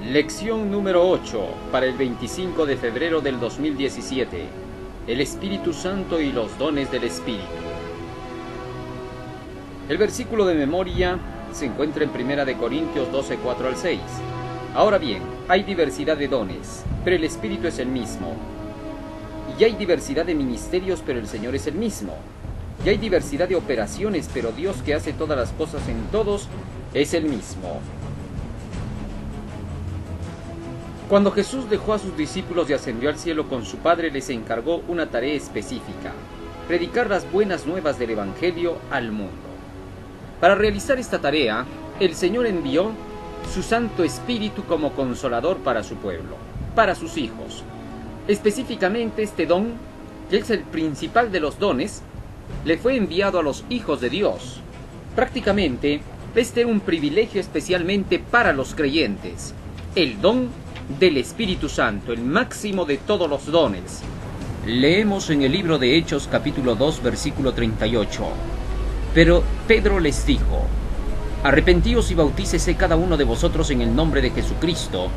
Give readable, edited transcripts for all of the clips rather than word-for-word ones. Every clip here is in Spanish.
Lección número 8 para el 25 de febrero del 2017. El Espíritu Santo y los dones del Espíritu. El versículo de memoria se encuentra en 1 Corintios 12, 4 al 6. Ahora bien, hay diversidad de dones, pero el Espíritu es el mismo. Y hay diversidad de ministerios, pero el Señor es el mismo. Y hay diversidad de operaciones, pero Dios, que hace todas las cosas en todos, es el mismo. Cuando Jesús dejó a sus discípulos y ascendió al cielo con su Padre, les encargó una tarea específica: predicar las buenas nuevas del Evangelio al mundo. Para realizar esta tarea, el Señor envió su Santo Espíritu como consolador para su pueblo, para sus hijos. Específicamente este don, que es el principal de los dones, le fue enviado a los hijos de Dios. Prácticamente, este era un privilegio especialmente para los creyentes: el don del Espíritu Santo, el máximo de todos los dones. Leemos en el libro de Hechos capítulo 2 versículo 38. Pero Pedro les dijo: arrepentíos y bautícese cada uno de vosotros en el nombre de Jesucristo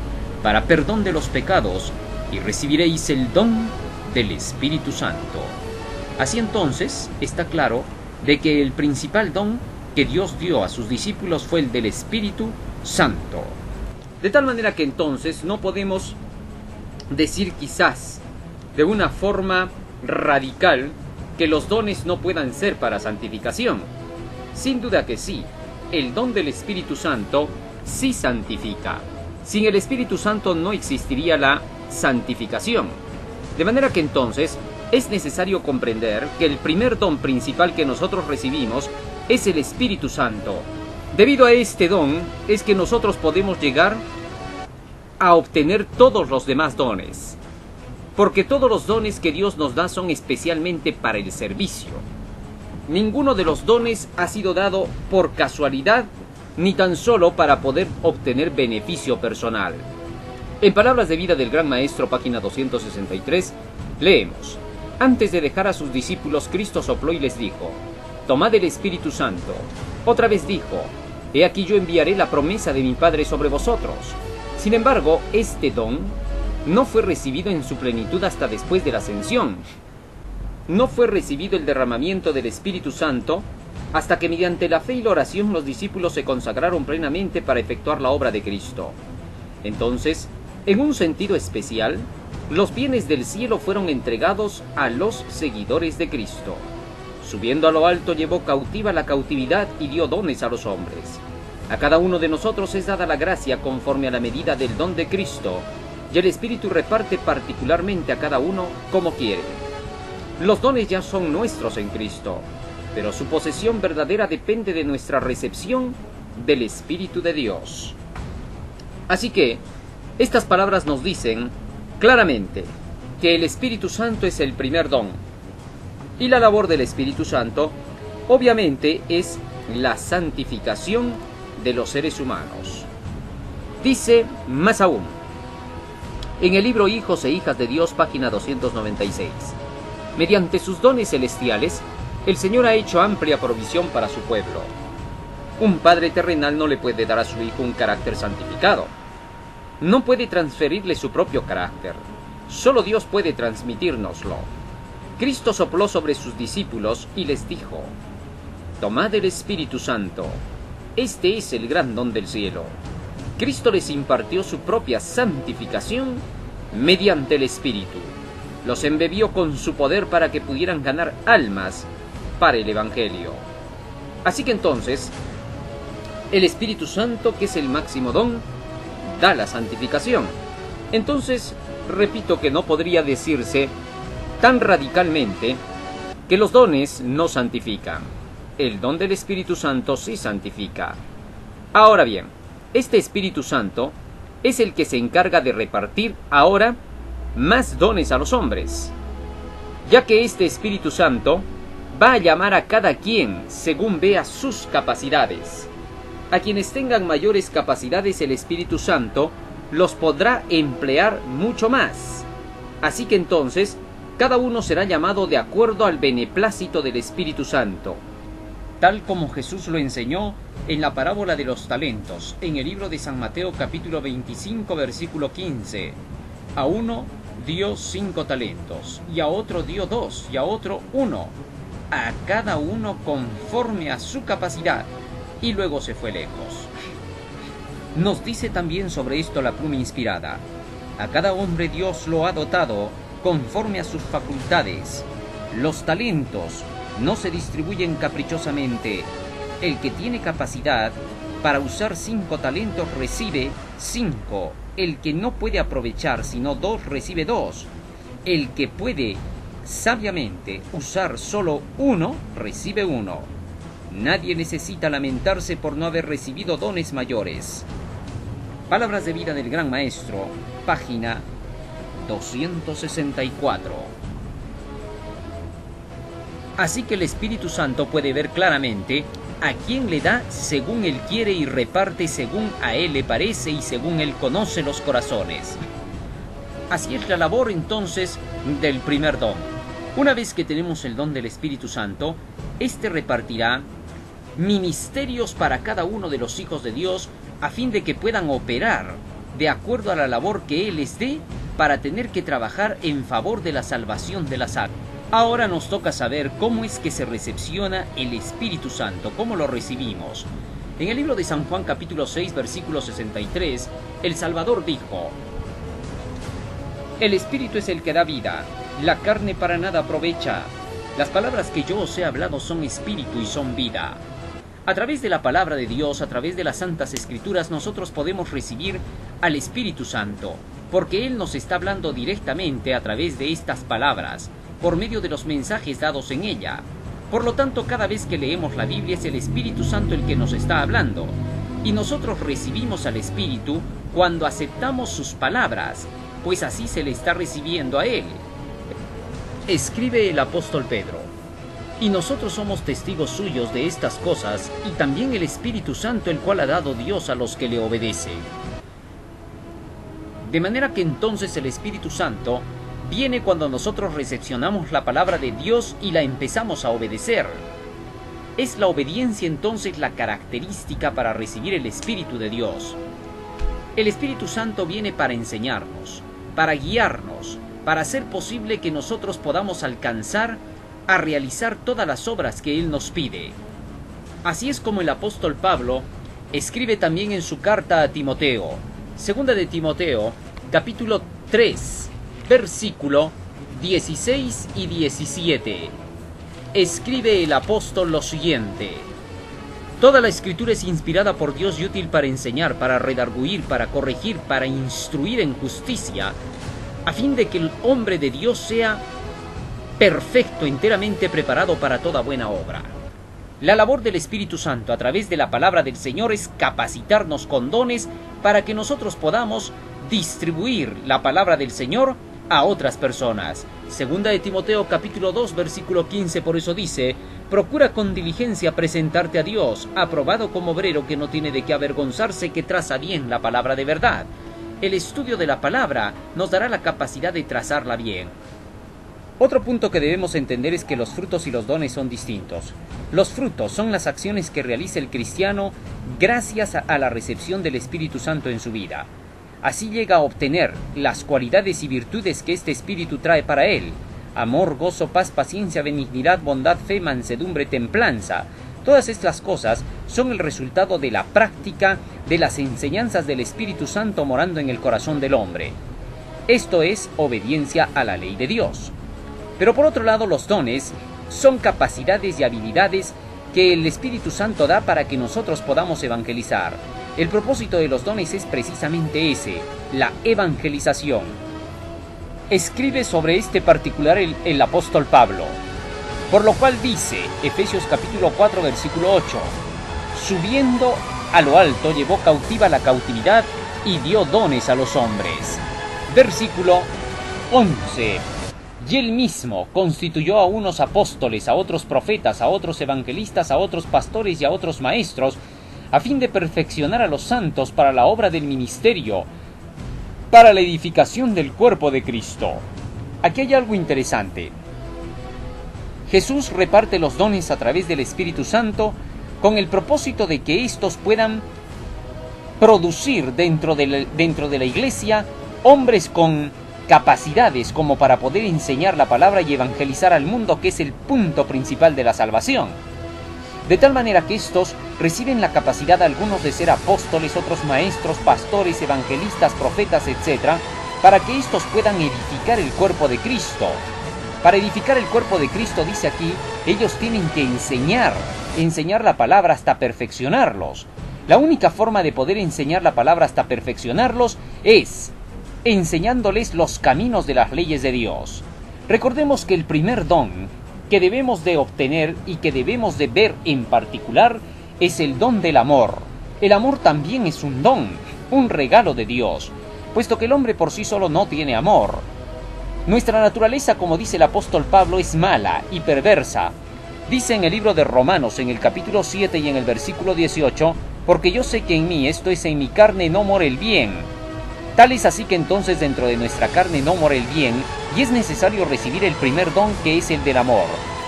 para perdón de los pecados, y recibiréis el don del Espíritu Santo. Así entonces está claro de que el principal don que Dios dio a sus discípulos fue el del Espíritu Santo. De tal manera que entonces no podemos decir quizás de una forma radical que los dones no puedan ser para santificación. Sin duda que sí, el don del Espíritu Santo sí santifica. Sin el Espíritu Santo no existiría la santificación. De manera que entonces es necesario comprender que el primer don principal que nosotros recibimos es el Espíritu Santo. Debido a este don es que nosotros podemos llegar a obtener todos los demás dones, porque todos los dones que Dios nos da son especialmente para el servicio. Ninguno de los dones ha sido dado por casualidad, ni tan solo para poder obtener beneficio personal. En Palabras de Vida del Gran Maestro, página 263, leemos: antes de dejar a sus discípulos, Cristo sopló y les dijo: tomad el Espíritu Santo. Otra vez dijo: he aquí yo enviaré la promesa de mi Padre sobre vosotros. Sin embargo, este don no fue recibido en su plenitud hasta después de la ascensión. No fue recibido el derramamiento del Espíritu Santo hasta que mediante la fe y la oración los discípulos se consagraron plenamente para efectuar la obra de Cristo. Entonces, en un sentido especial, los bienes del cielo fueron entregados a los seguidores de Cristo. Subiendo a lo alto, llevó cautiva la cautividad y dio dones a los hombres. A cada uno de nosotros es dada la gracia conforme a la medida del don de Cristo, y el Espíritu reparte particularmente a cada uno como quiere. Los dones ya son nuestros en Cristo, pero su posesión verdadera depende de nuestra recepción del Espíritu de Dios. Así que, estas palabras nos dicen claramente que el Espíritu Santo es el primer don, y la labor del Espíritu Santo, obviamente, es la santificación de los seres humanos. Dice más aún, en el libro Hijos e Hijas de Dios, página 296, mediante sus dones celestiales, el Señor ha hecho amplia provisión para su pueblo. Un padre terrenal no le puede dar a su hijo un carácter santificado. No puede transferirle su propio carácter. Solo Dios puede transmitírnoslo. Cristo sopló sobre sus discípulos y les dijo: tomad el Espíritu Santo. Este es el gran don del cielo. Cristo les impartió su propia santificación mediante el Espíritu. Los embebió con su poder para que pudieran ganar almas para el Evangelio. Así que entonces, el Espíritu Santo, que es el máximo don, da la santificación. Entonces, repito que no podría decirse tan radicalmente que los dones no santifican. El don del Espíritu Santo sí santifica. Ahora bien, este Espíritu Santo es el que se encarga de repartir ahora más dones a los hombres, ya que este Espíritu Santo va a llamar a cada quien según vea sus capacidades. A quienes tengan mayores capacidades, el Espíritu Santo los podrá emplear mucho más. Así que entonces, cada uno será llamado de acuerdo al beneplácito del Espíritu Santo. tal como Jesús lo enseñó en la parábola de los talentos, en el libro de San Mateo capítulo 25 versículo 15. A uno dio 5 talentos, y a otro dio 2, y a otro 1, a cada uno conforme a su capacidad, y luego se fue lejos. Nos dice también sobre esto la pluma inspirada: a cada hombre Dios lo ha dotado conforme a sus facultades. Los talentos no se distribuyen caprichosamente. El que tiene capacidad para usar 5 talentos recibe 5. El que no puede aprovechar sino 2 recibe 2. El que puede sabiamente usar solo 1 recibe 1. Nadie necesita lamentarse por no haber recibido dones mayores. Palabras de vida del Gran Maestro, página 264. Así que el Espíritu Santo puede ver claramente a quién le da según Él quiere y reparte según a Él le parece y según Él conoce los corazones. Así es la labor entonces del primer don. Una vez que tenemos el don del Espíritu Santo, éste repartirá ministerios para cada uno de los hijos de Dios a fin de que puedan operar de acuerdo a la labor que Él les dé para tener que trabajar en favor de la salvación de las almas. Ahora nos toca saber cómo es que se recepciona el Espíritu Santo, cómo lo recibimos. En el libro de San Juan capítulo 6 versículo 63, el Salvador dijo: el Espíritu es el que da vida, la carne para nada aprovecha. Las palabras que yo os he hablado son espíritu y son vida. A través de la palabra de Dios, a través de las Santas Escrituras, nosotros podemos recibir al Espíritu Santo, porque Él nos está hablando directamente a través de estas palabras, por medio de los mensajes dados en ella. Por lo tanto, cada vez que leemos la Biblia es el Espíritu Santo el que nos está hablando, y nosotros recibimos al Espíritu cuando aceptamos sus palabras, pues así se le está recibiendo a Él. Escribe el apóstol Pedro: y nosotros somos testigos suyos de estas cosas, y también el Espíritu Santo, el cual ha dado Dios a los que le obedecen. De manera que entonces el Espíritu Santo viene cuando nosotros recepcionamos la palabra de Dios y la empezamos a obedecer. Es la obediencia entonces la característica para recibir el Espíritu de Dios. El Espíritu Santo viene para enseñarnos, para guiarnos, para hacer posible que nosotros podamos alcanzar a realizar todas las obras que Él nos pide. Así es como el apóstol Pablo escribe también en su carta a Timoteo, segunda de Timoteo, capítulo 3, versículo 16 y 17. Escribe el apóstol lo siguiente: toda la Escritura es inspirada por Dios y útil para enseñar, para redarguir, para corregir, para instruir en justicia, a fin de que el hombre de Dios sea perfecto, enteramente preparado para toda buena obra. La labor del Espíritu Santo a través de la palabra del Señor es capacitarnos con dones para que nosotros podamos distribuir la palabra del Señor a otras personas. Segunda de Timoteo capítulo 2 versículo 15 por eso dice: procura con diligencia presentarte a Dios, aprobado como obrero que no tiene de qué avergonzarse, que traza bien la palabra de verdad. El estudio de la palabra nos dará la capacidad de trazarla bien. Otro punto que debemos entender es que los frutos y los dones son distintos. Los frutos son las acciones que realiza el cristiano gracias a la recepción del Espíritu Santo en su vida. Así llega a obtener las cualidades y virtudes que este Espíritu trae para él: amor, gozo, paz, paciencia, benignidad, bondad, fe, mansedumbre, templanza. Todas estas cosas son el resultado de la práctica de las enseñanzas del Espíritu Santo morando en el corazón del hombre. Esto es obediencia a la ley de Dios. Pero por otro lado, los dones son capacidades y habilidades que el Espíritu Santo da para que nosotros podamos evangelizar. El propósito de los dones es precisamente ese, la evangelización. Escribe sobre este particular el apóstol Pablo, por lo cual dice, Efesios capítulo 4 versículo 8, subiendo a lo alto llevó cautiva la cautividad y dio dones a los hombres. Versículo 11. Y él mismo constituyó a unos apóstoles, a otros profetas, a otros evangelistas, a otros pastores y a otros maestros, a fin de perfeccionar a los santos para la obra del ministerio, para la edificación del cuerpo de Cristo. Aquí hay algo interesante. Jesús reparte los dones a través del Espíritu Santo con el propósito de que éstos puedan producir dentro de la iglesia hombres con capacidades como para poder enseñar la palabra y evangelizar al mundo, que es el punto principal de la salvación. De tal manera que estos reciben la capacidad algunos de ser apóstoles, otros maestros, pastores, evangelistas, profetas, etc., para que estos puedan edificar el cuerpo de Cristo. Para edificar el cuerpo de Cristo, dice aquí, ellos tienen que enseñar la palabra hasta perfeccionarlos. La única forma de poder enseñar la palabra hasta perfeccionarlos es enseñándoles los caminos de las leyes de Dios. Recordemos que el primer don que debemos de obtener y que debemos de ver en particular es el don del amor. El amor también es un don, un regalo de Dios, puesto que el hombre por sí solo no tiene amor. Nuestra naturaleza, como dice el apóstol Pablo, es mala y perversa. Dice en el libro de Romanos, en el capítulo 7 y en el versículo 18, porque yo sé que en mí, esto es, en mi carne, no mora el bien. Tal es así que entonces dentro de nuestra carne no mora el bien, y es necesario recibir el primer don, que es el del amor.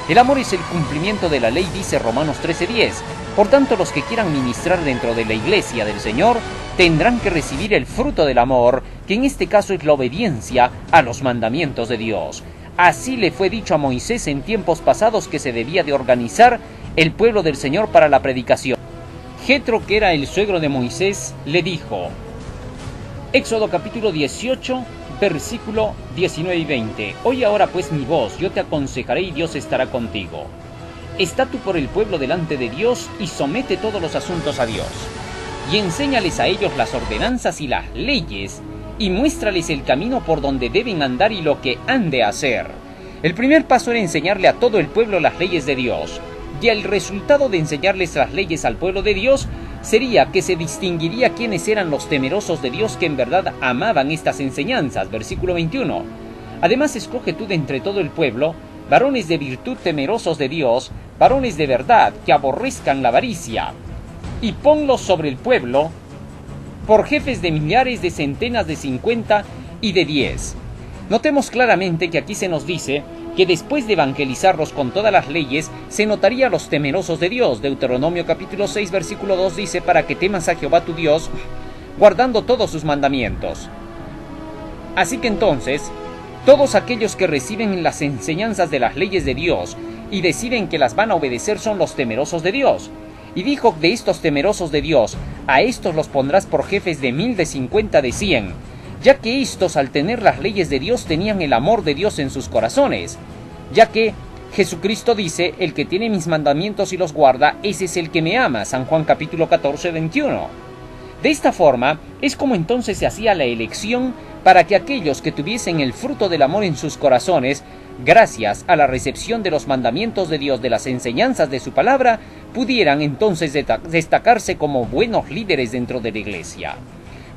El amor es el cumplimiento de la ley, dice Romanos 13:10. Por tanto, los que quieran ministrar dentro de la iglesia del Señor tendrán que recibir el fruto del amor, que en este caso es la obediencia a los mandamientos de Dios. Así le fue dicho a Moisés en tiempos pasados que se debía de organizar el pueblo del Señor para la predicación. Jetro, que era el suegro de Moisés, le dijo, Éxodo capítulo 18, versículo 19 y 20. Oye ahora pues mi voz, yo te aconsejaré y Dios estará contigo. Está tú por el pueblo delante de Dios y somete todos los asuntos a Dios. Y enséñales a ellos las ordenanzas y las leyes, y muéstrales el camino por donde deben andar y lo que han de hacer. El primer paso era enseñarle a todo el pueblo las leyes de Dios. Y el resultado de enseñarles las leyes al pueblo de Dios sería que se distinguiría quiénes eran los temerosos de Dios que en verdad amaban estas enseñanzas. Versículo 21. Además escoge tú de entre todo el pueblo varones de virtud temerosos de Dios, varones de verdad que aborrezcan la avaricia, y ponlos sobre el pueblo por jefes de millares, de centenas, de 50 y de 10. Notemos claramente que aquí se nos dice que después de evangelizarlos con todas las leyes, se notaría a los temerosos de Dios. Deuteronomio capítulo 6, versículo 2 dice, para que temas a Jehová tu Dios, guardando todos sus mandamientos. Así que entonces, todos aquellos que reciben las enseñanzas de las leyes de Dios y deciden que las van a obedecer son los temerosos de Dios. Y dijo de estos temerosos de Dios, a estos los pondrás por jefes de 1000, de 50, de 100, ya que estos al tener las leyes de Dios tenían el amor de Dios en sus corazones, ya que Jesucristo dice, el que tiene mis mandamientos y los guarda, ese es el que me ama, San Juan capítulo 14, 21. De esta forma, es como entonces se hacía la elección para que aquellos que tuviesen el fruto del amor en sus corazones, gracias a la recepción de los mandamientos de Dios, de las enseñanzas de su palabra, pudieran entonces destacarse como buenos líderes dentro de la iglesia.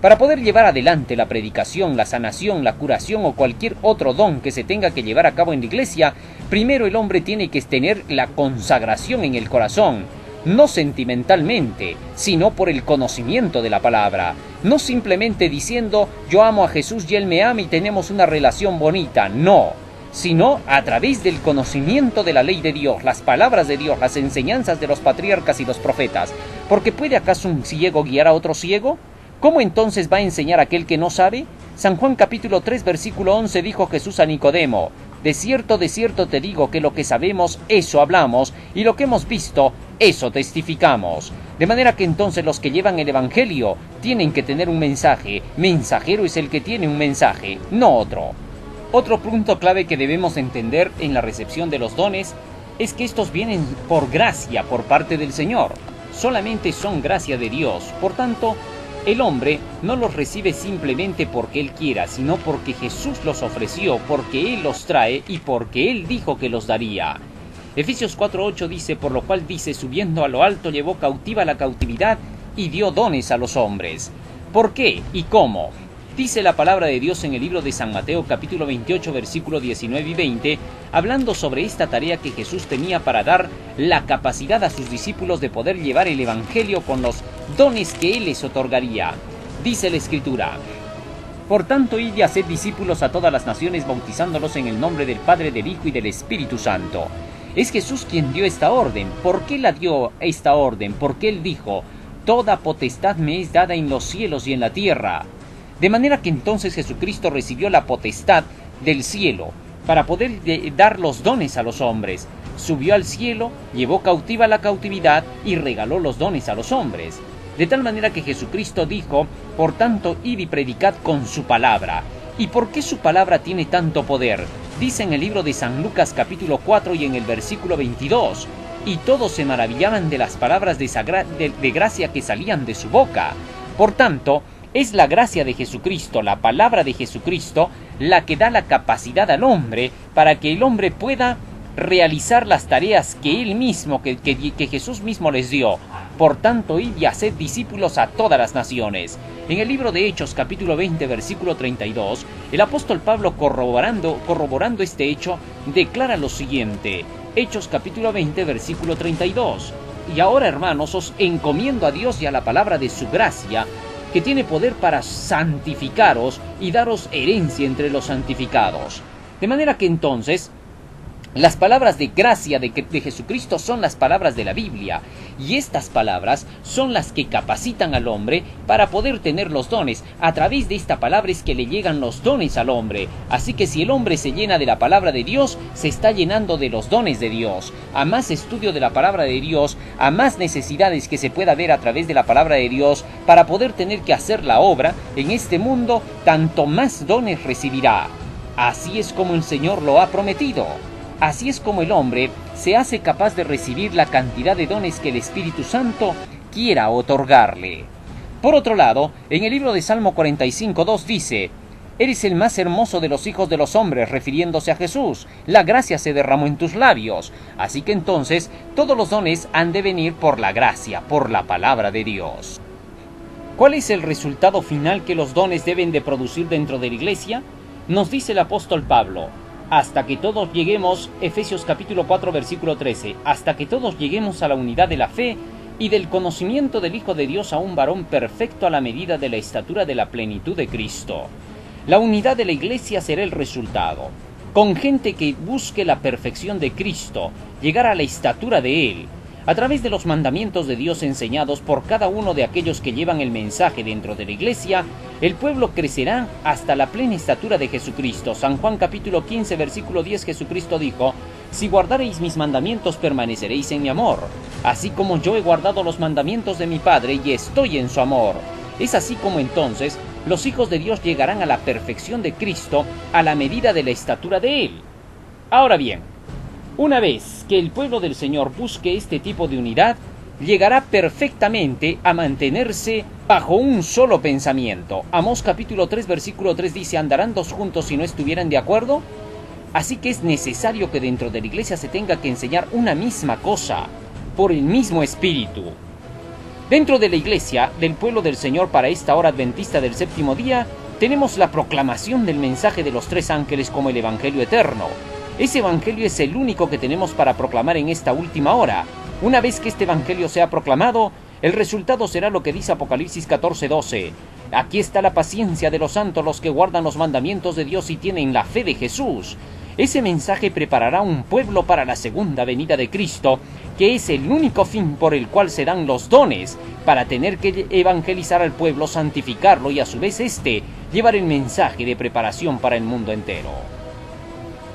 Para poder llevar adelante la predicación, la sanación, la curación o cualquier otro don que se tenga que llevar a cabo en la iglesia, primero el hombre tiene que tener la consagración en el corazón, no sentimentalmente, sino por el conocimiento de la palabra, no simplemente diciendo yo amo a Jesús y Él me ama y tenemos una relación bonita, no, sino a través del conocimiento de la ley de Dios, las palabras de Dios, las enseñanzas de los patriarcas y los profetas. Porque ¿puede acaso un ciego guiar a otro ciego? ¿Cómo entonces va a enseñar aquel que no sabe? San Juan capítulo 3 versículo 11 dijo Jesús a Nicodemo, de cierto te digo que lo que sabemos, eso hablamos, y lo que hemos visto, eso testificamos. De manera que entonces los que llevan el evangelio tienen que tener un mensaje. Mensajero es el que tiene un mensaje, no otro. Otro punto clave que debemos entender en la recepción de los dones es que estos vienen por gracia por parte del Señor. Solamente son gracia de Dios. Por tanto, el hombre no los recibe simplemente porque él quiera, sino porque Jesús los ofreció, porque Él los trae y porque Él dijo que los daría. Efesios 4:8 dice, por lo cual dice, subiendo a lo alto llevó cautiva la cautividad y dio dones a los hombres. ¿Por qué y cómo? Dice la palabra de Dios en el libro de San Mateo capítulo 28 versículo 19 y 20, hablando sobre esta tarea que Jesús tenía para dar la capacidad a sus discípulos de poder llevar el evangelio con los dones que Él les otorgaría. Dice la Escritura, por tanto id y haced discípulos a todas las naciones, bautizándolos en el nombre del Padre, del Hijo y del Espíritu Santo, Es Jesús quien dio esta orden. ¿Por qué la dio esta orden? Porque Él dijo: toda potestad me es dada en los cielos y en la tierra. De manera que entonces Jesucristo recibió la potestad del cielo para poder dar los dones a los hombres. Subió al cielo, llevó cautiva la cautividad y regaló los dones a los hombres. De tal manera que Jesucristo dijo: por tanto, id y predicad con su palabra. ¿Y por qué su palabra tiene tanto poder? Dice en el libro de San Lucas capítulo 4 y en el versículo 22: y todos se maravillaban de las palabras de gracia que salían de su boca. Por tanto, es la gracia de Jesucristo, la palabra de Jesucristo, la que da la capacidad al hombre para que el hombre pueda realizar las tareas que Él mismo, que Jesús mismo les dio. Por tanto, id y haced discípulos a todas las naciones. En el libro de Hechos, capítulo 20, versículo 32, el apóstol Pablo, corroborando este hecho, declara lo siguiente. Hechos, capítulo 20, versículo 32. Y ahora, hermanos, os encomiendo a Dios y a la palabra de su gracia, que tiene poder para santificaros y daros herencia entre los santificados. De manera que entonces, las palabras de gracia de Jesucristo son las palabras de la Biblia, y estas palabras son las que capacitan al hombre para poder tener los dones. A través de esta palabra es que le llegan los dones al hombre. Así que si el hombre se llena de la palabra de Dios, se está llenando de los dones de Dios. A más estudio de la palabra de Dios, a más necesidades que se pueda ver a través de la palabra de Dios para poder tener que hacer la obra en este mundo, tanto más dones recibirá. Así es como el Señor lo ha prometido. Así es como el hombre se hace capaz de recibir la cantidad de dones que el Espíritu Santo quiera otorgarle. Por otro lado, en el libro de Salmo 45:2 dice: eres el más hermoso de los hijos de los hombres, refiriéndose a Jesús. La gracia se derramó en tus labios. Así que entonces todos los dones han de venir por la gracia, por la palabra de Dios. ¿Cuál es el resultado final que los dones deben de producir dentro de la iglesia? Nos dice el apóstol Pablo: hasta que todos lleguemos, Efesios capítulo 4 versículo 13, hasta que todos lleguemos a la unidad de la fe y del conocimiento del Hijo de Dios, a un varón perfecto a la medida de la estatura de la plenitud de Cristo. La unidad de la iglesia será el resultado, con gente que busque la perfección de Cristo, llegar a la estatura de Él, a través de los mandamientos de Dios enseñados por cada uno de aquellos que llevan el mensaje dentro de la iglesia. El pueblo crecerá hasta la plena estatura de Jesucristo. San Juan capítulo 15 versículo 10, Jesucristo dijo: si guardareis mis mandamientos, permaneceréis en mi amor, así como yo he guardado los mandamientos de mi Padre y estoy en su amor. Es así como entonces los hijos de Dios llegarán a la perfección de Cristo, a la medida de la estatura de Él. Ahora bien, una vez que el pueblo del Señor busque este tipo de unidad, llegará perfectamente a mantenerse bajo un solo pensamiento. Amós capítulo 3 versículo 3 dice: ¿andarán dos juntos si no estuvieran de acuerdo? Así que es necesario que dentro de la iglesia se tenga que enseñar una misma cosa, por el mismo espíritu. Dentro de la iglesia, del pueblo del Señor para esta hora adventista del séptimo día, tenemos la proclamación del mensaje de los tres ángeles como el Evangelio eterno. Ese Evangelio es el único que tenemos para proclamar en esta última hora. Una vez que este Evangelio sea proclamado, el resultado será lo que dice Apocalipsis 14:12. Aquí está la paciencia de los santos, los que guardan los mandamientos de Dios y tienen la fe de Jesús. Ese mensaje preparará un pueblo para la segunda venida de Cristo, que es el único fin por el cual se dan los dones, para tener que evangelizar al pueblo, santificarlo y a su vez llevar el mensaje de preparación para el mundo entero.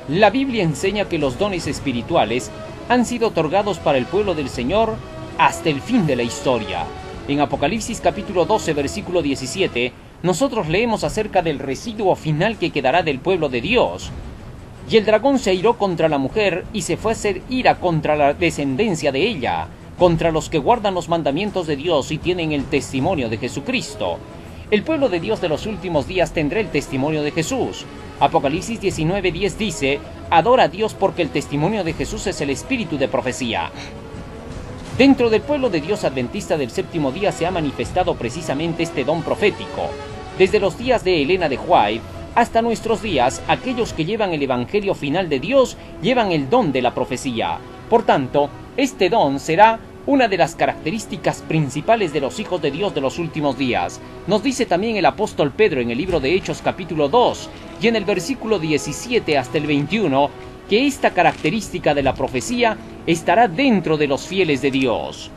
La Biblia enseña que los dones espirituales han sido otorgados para el pueblo del Señor hasta el fin de la historia. En Apocalipsis capítulo 12 versículo 17, nosotros leemos acerca del residuo final que quedará del pueblo de Dios. Y el dragón se airó contra la mujer y se fue a hacer ira contra la descendencia de ella, contra los que guardan los mandamientos de Dios y tienen el testimonio de Jesucristo. El pueblo de Dios de los últimos días tendrá el testimonio de Jesús. Apocalipsis 19:10 dice: adora a Dios porque el testimonio de Jesús es el espíritu de profecía. Dentro del pueblo de Dios adventista del séptimo día se ha manifestado precisamente este don profético. Desde los días de Elena de White hasta nuestros días, aquellos que llevan el evangelio final de Dios llevan el don de la profecía. Por tanto, este don será una de las características principales de los hijos de Dios de los últimos días. Nos dice también el apóstol Pedro en el libro de Hechos capítulo 2 y en el versículo 17 hasta el 21, que esta característica de la profecía estará dentro de los fieles de Dios.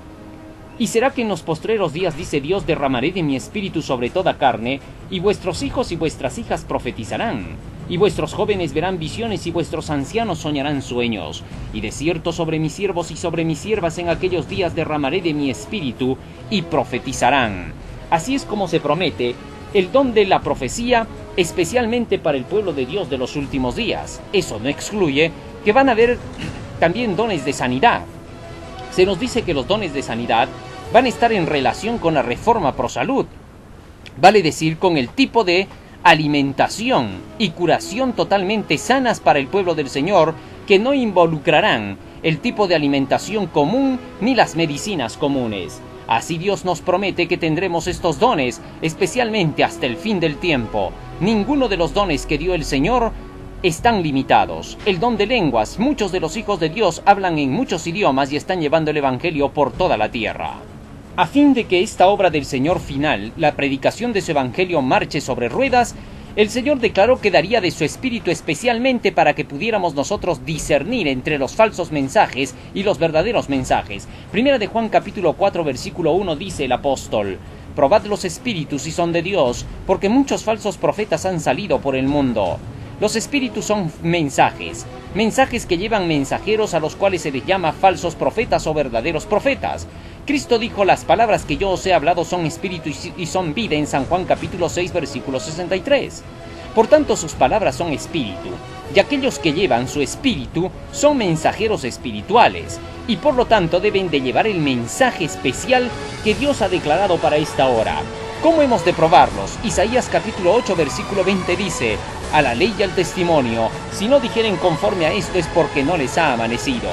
Y será que en los postreros días, dice Dios, derramaré de mi espíritu sobre toda carne, y vuestros hijos y vuestras hijas profetizarán, y vuestros jóvenes verán visiones, y vuestros ancianos soñarán sueños. Y de cierto sobre mis siervos y sobre mis siervas en aquellos días derramaré de mi espíritu, y profetizarán. Así es como se promete el don de la profecía, especialmente para el pueblo de Dios de los últimos días. Eso no excluye que van a haber también dones de sanidad. Se nos dice que los dones de sanidad van a estar en relación con la reforma pro salud, vale decir, con el tipo de alimentación y curación totalmente sanas para el pueblo del Señor, que no involucrarán el tipo de alimentación común ni las medicinas comunes. Así Dios nos promete que tendremos estos dones, especialmente hasta el fin del tiempo. Ninguno de los dones que dio el Señor están limitados. El don de lenguas, muchos de los hijos de Dios hablan en muchos idiomas y están llevando el Evangelio por toda la tierra. A fin de que esta obra del Señor final, la predicación de su Evangelio, marche sobre ruedas, el Señor declaró que daría de su Espíritu especialmente para que pudiéramos nosotros discernir entre los falsos mensajes y los verdaderos mensajes. Primera de Juan capítulo 4 versículo 1 dice el apóstol: probad los espíritus si son de Dios, porque muchos falsos profetas han salido por el mundo. Los espíritus son mensajes que llevan mensajeros a los cuales se les llama falsos profetas o verdaderos profetas. Cristo dijo: las palabras que yo os he hablado son espíritu y son vida, en San Juan capítulo 6 versículo 63. Por tanto, sus palabras son espíritu, y aquellos que llevan su espíritu son mensajeros espirituales, y por lo tanto deben de llevar el mensaje especial que Dios ha declarado para esta hora. ¿Cómo hemos de probarlos? Isaías capítulo 8 versículo 20 dice: a la ley y al testimonio, si no dijeren conforme a esto es porque no les ha amanecido.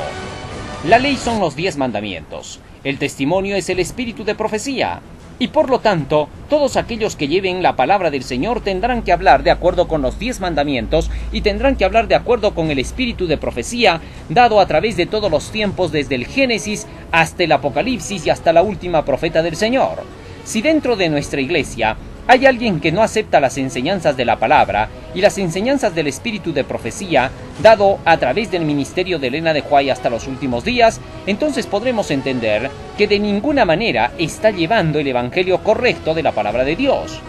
La ley son los 10 mandamientos, el testimonio es el espíritu de profecía, y por lo tanto, todos aquellos que lleven la palabra del Señor tendrán que hablar de acuerdo con los 10 mandamientos y tendrán que hablar de acuerdo con el espíritu de profecía dado a través de todos los tiempos, desde el Génesis hasta el Apocalipsis y hasta la última profeta del Señor. Si dentro de nuestra iglesia hay alguien que no acepta las enseñanzas de la palabra y las enseñanzas del espíritu de profecía dado a través del ministerio de Elena de White hasta los últimos días, entonces podremos entender que de ninguna manera está llevando el evangelio correcto de la palabra de Dios.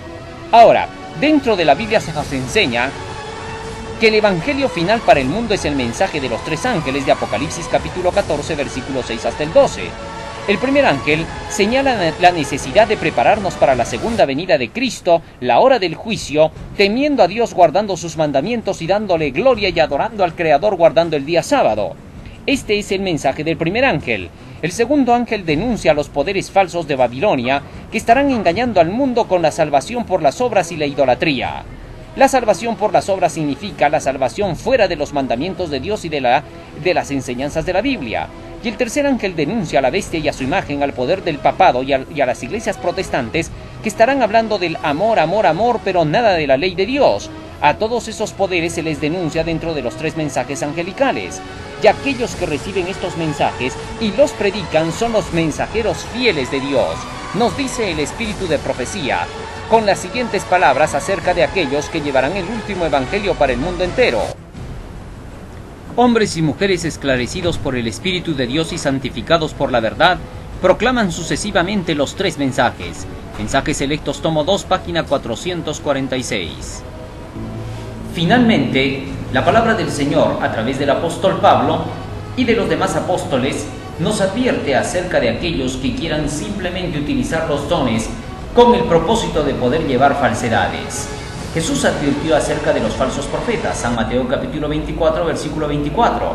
Ahora, dentro de la Biblia se nos enseña que el evangelio final para el mundo es el mensaje de los 3 ángeles de Apocalipsis capítulo 14 versículo 6 hasta el 12. El primer ángel señala la necesidad de prepararnos para la segunda venida de Cristo, la hora del juicio, temiendo a Dios, guardando sus mandamientos y dándole gloria y adorando al Creador guardando el día sábado. Este es el mensaje del primer ángel. El segundo ángel denuncia a los poderes falsos de Babilonia que estarán engañando al mundo con la salvación por las obras y la idolatría. La salvación por las obras significa la salvación fuera de los mandamientos de Dios y de las enseñanzas de la Biblia. Y el tercer ángel denuncia a la bestia y a su imagen, al poder del papado y a las iglesias protestantes que estarán hablando del amor, amor, amor, pero nada de la ley de Dios. A todos esos poderes se les denuncia dentro de los 3 mensajes angelicales. Y aquellos que reciben estos mensajes y los predican son los mensajeros fieles de Dios. Nos dice el espíritu de profecía con las siguientes palabras acerca de aquellos que llevarán el último evangelio para el mundo entero. Hombres y mujeres esclarecidos por el Espíritu de Dios y santificados por la verdad, proclaman sucesivamente los 3 mensajes. Mensajes Selectos, tomo 2, página 446. Finalmente, la palabra del Señor, a través del apóstol Pablo y de los demás apóstoles, nos advierte acerca de aquellos que quieran simplemente utilizar los dones con el propósito de poder llevar falsedades. Jesús advirtió acerca de los falsos profetas, San Mateo capítulo 24, versículo 24.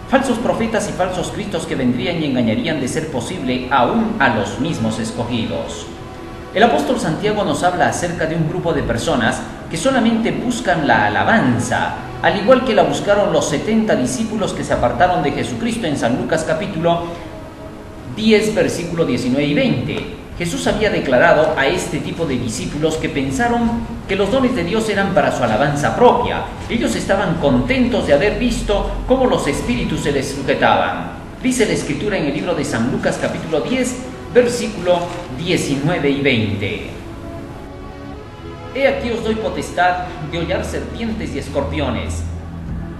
Falsos profetas y falsos cristos que vendrían y engañarían, de ser posible, aún a los mismos escogidos. El apóstol Santiago nos habla acerca de un grupo de personas que solamente buscan la alabanza, al igual que la buscaron los 70 discípulos que se apartaron de Jesucristo en San Lucas capítulo 10, versículo 19 y 20. Jesús había declarado a este tipo de discípulos que pensaron que los dones de Dios eran para su alabanza propia. Ellos estaban contentos de haber visto cómo los espíritus se les sujetaban. Dice la Escritura en el libro de San Lucas capítulo 10, versículo 19 y 20. He aquí os doy potestad de hollar serpientes y escorpiones,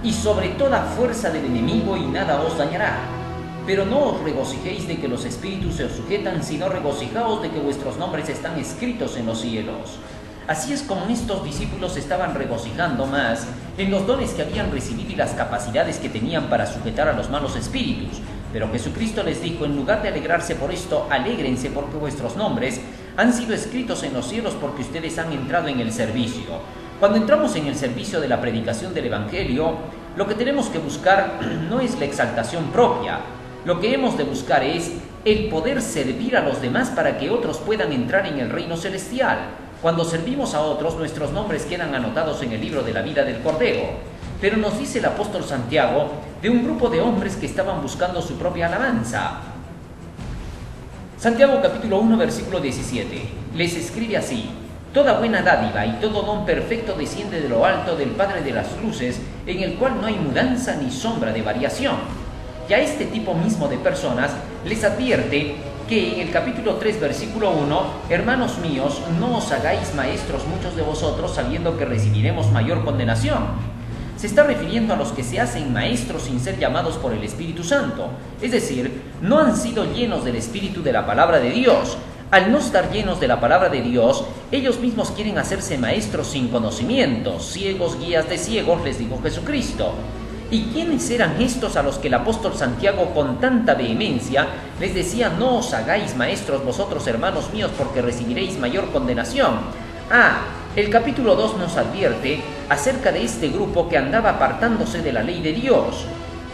y sobre toda fuerza del enemigo, y nada os dañará. Pero no os regocijéis de que los espíritus se os sujetan, sino regocijaos de que vuestros nombres están escritos en los cielos. Así es como estos discípulos estaban regocijando más en los dones que habían recibido y las capacidades que tenían para sujetar a los malos espíritus. Pero Jesucristo les dijo: en lugar de alegrarse por esto, alégrense porque vuestros nombres han sido escritos en los cielos, porque ustedes han entrado en el servicio. Cuando entramos en el servicio de la predicación del Evangelio, lo que tenemos que buscar no es la exaltación propia. Lo que hemos de buscar es el poder servir a los demás para que otros puedan entrar en el reino celestial. Cuando servimos a otros, nuestros nombres quedan anotados en el libro de la vida del Cordero. Pero nos dice el apóstol Santiago de un grupo de hombres que estaban buscando su propia alabanza. Santiago capítulo 1, versículo 17, les escribe así: toda buena dádiva y todo don perfecto desciende de lo alto, del Padre de las luces, en el cual no hay mudanza ni sombra de variación. Y a este tipo mismo de personas les advierte que en el capítulo 3, versículo 1, hermanos míos, no os hagáis maestros muchos de vosotros, sabiendo que recibiremos mayor condenación. Se está refiriendo a los que se hacen maestros sin ser llamados por el Espíritu Santo, es decir, no han sido llenos del Espíritu de la palabra de Dios. Al no estar llenos de la palabra de Dios, ellos mismos quieren hacerse maestros sin conocimiento, ciegos guías de ciegos, les dijo Jesucristo. ¿Y quiénes eran estos a los que el apóstol Santiago con tanta vehemencia les decía: no os hagáis maestros vosotros, hermanos míos, porque recibiréis mayor condenación? El capítulo 2 nos advierte acerca de este grupo que andaba apartándose de la ley de Dios.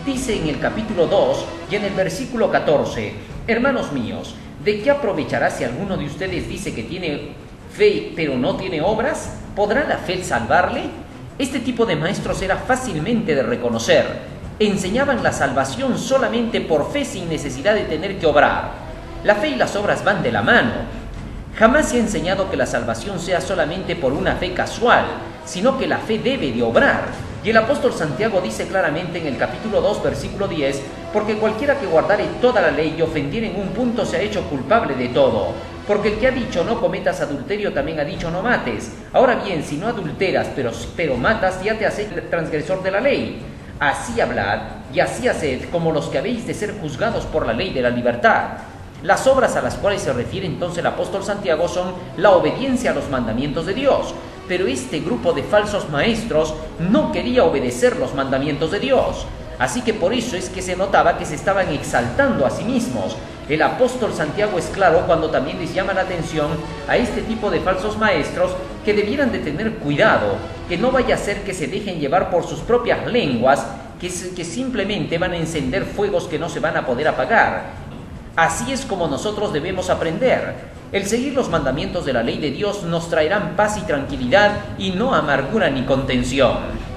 Dice en el capítulo 2 y en el versículo 14: hermanos míos, ¿de qué aprovechará si alguno de ustedes dice que tiene fe pero no tiene obras? ¿Podrá la fe salvarle? Este tipo de maestros era fácilmente de reconocer. Enseñaban la salvación solamente por fe, sin necesidad de tener que obrar. La fe y las obras van de la mano. Jamás se ha enseñado que la salvación sea solamente por una fe casual, sino que la fe debe de obrar. Y el apóstol Santiago dice claramente en el capítulo 2, versículo 10, porque cualquiera que guardare toda la ley y ofendiere en un punto se ha hecho culpable de todo. Porque el que ha dicho no cometas adulterio también ha dicho no mates. Ahora bien, si no adulteras, pero matas, ya te haces transgresor de la ley. Así hablad y así haced, como los que habéis de ser juzgados por la ley de la libertad. Las obras a las cuales se refiere entonces el apóstol Santiago son la obediencia a los mandamientos de Dios. Pero este grupo de falsos maestros no quería obedecer los mandamientos de Dios. Así que por eso es que se notaba que se estaban exaltando a sí mismos. El apóstol Santiago es claro cuando también les llama la atención a este tipo de falsos maestros que debieran de tener cuidado, que no vaya a ser que se dejen llevar por sus propias lenguas, que simplemente van a encender fuegos que no se van a poder apagar. Así es como nosotros debemos aprender. El seguir los mandamientos de la ley de Dios nos traerán paz y tranquilidad y no amargura ni contención.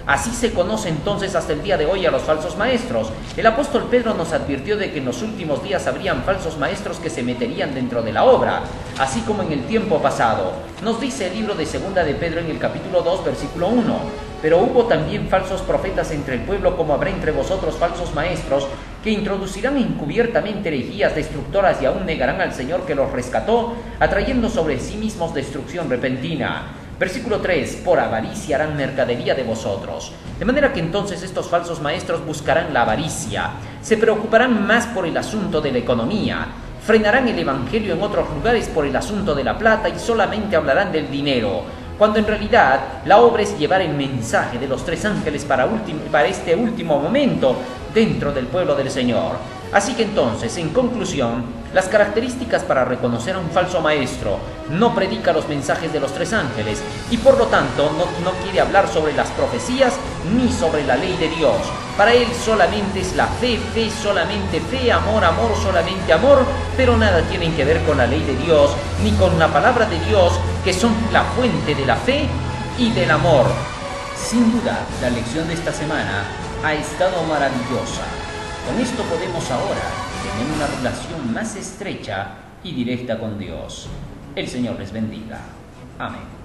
Así se conoce entonces hasta el día de hoy a los falsos maestros. El apóstol Pedro nos advirtió de que en los últimos días habrían falsos maestros que se meterían dentro de la obra, así como en el tiempo pasado. Nos dice el libro de Segunda de Pedro en el capítulo 2, versículo 1. Pero hubo también falsos profetas entre el pueblo, como habrá entre vosotros falsos maestros, que introducirán encubiertamente herejías destructoras y aún negarán al Señor que los rescató, atrayendo sobre sí mismos destrucción repentina. Versículo 3, por avaricia harán mercadería de vosotros. De manera que entonces estos falsos maestros buscarán la avaricia, se preocuparán más por el asunto de la economía, frenarán el evangelio en otros lugares por el asunto de la plata y solamente hablarán del dinero, cuando en realidad la obra es llevar el mensaje de los tres ángeles para este último momento dentro del pueblo del Señor. Así que entonces, en conclusión, las características para reconocer a un falso maestro: no predica los mensajes de los tres ángeles y por lo tanto no quiere hablar sobre las profecías ni sobre la ley de Dios. Para él solamente es la fe, fe solamente fe, amor, amor solamente amor, pero nada tienen que ver con la ley de Dios ni con la palabra de Dios, que son la fuente de la fe y del amor. Sin duda, la lección de esta semana ha estado maravillosa. Con esto podemos ahora tener una relación más estrecha y directa con Dios. El Señor les bendiga. Amén.